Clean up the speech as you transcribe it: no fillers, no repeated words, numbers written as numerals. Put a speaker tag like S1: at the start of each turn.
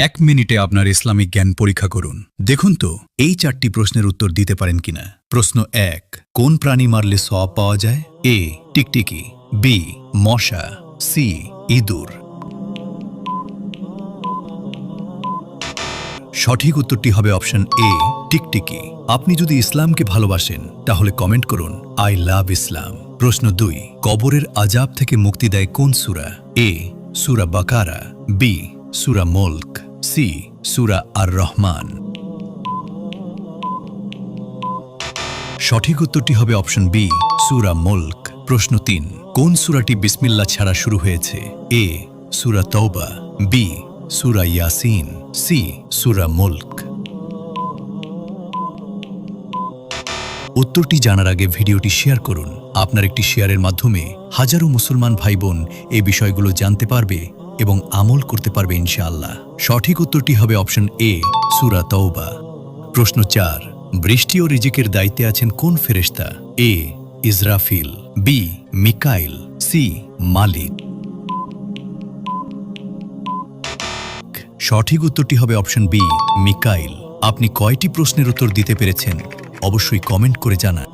S1: 1 মিনিটে আপনার ইসলামিক জ্ঞান পরীক্ষা করুন। দেখুন তো এই 4টি প্রশ্নের উত্তর দিতে পারেন কিনা। প্রশ্ন 1, কোন প্রাণী মারলে সওয়াব পাওয়া যায়? এ টিকটিকি, বি মশা, সি ইঁদুর। সঠিক উত্তরটি হবে অপশন এ টিকটিকি। আপনি যদি ইসলামকে ভালোবাসেন তাহলে কমেন্ট করুন আই লাভ ইসলাম। প্রশ্ন 2, কবরের আযাব থেকে মুক্তি দেয় কোন সূরা? এ সূরা বাকারা, বি সূরা মুলক, সি সূরা আর রহমান। সঠিক উত্তরটি হবে অপশন বি সূরা মুলক। প্রশ্ন 3, কোন সূরাটি বিসমিল্লাহ ছাড়া শুরু হয়েছে? এ সূরা তওবা, বি সূরা ইয়াসিন, সি সূরা মুলক। উত্তরটি জানার আগে ভিডিওটি শেয়ার করুন। আপনার একটি শেয়ারের মাধ্যমে হাজারো মুসলমান ভাই বোন এই বিষয়গুলো জানতে পারবে এবং আমল করতে পারবে ইনশাআল্লাহ। সঠিক উত্তরটি হবে অপশন এ সূরা তওবা। প্রশ্ন 4, বৃষ্টি ও রিজিকের দায়িত্বে আছেন কোন ফেরেশতা? এ ইসরাফিল, বি মিকাইল, সি মালিক। সঠিক উত্তরটি হবে অপশন বি মিকাইল। আপনি কয়টি প্রশ্নের উত্তর দিতে পেরেছেন অবশ্যই কমেন্ট করে জানান।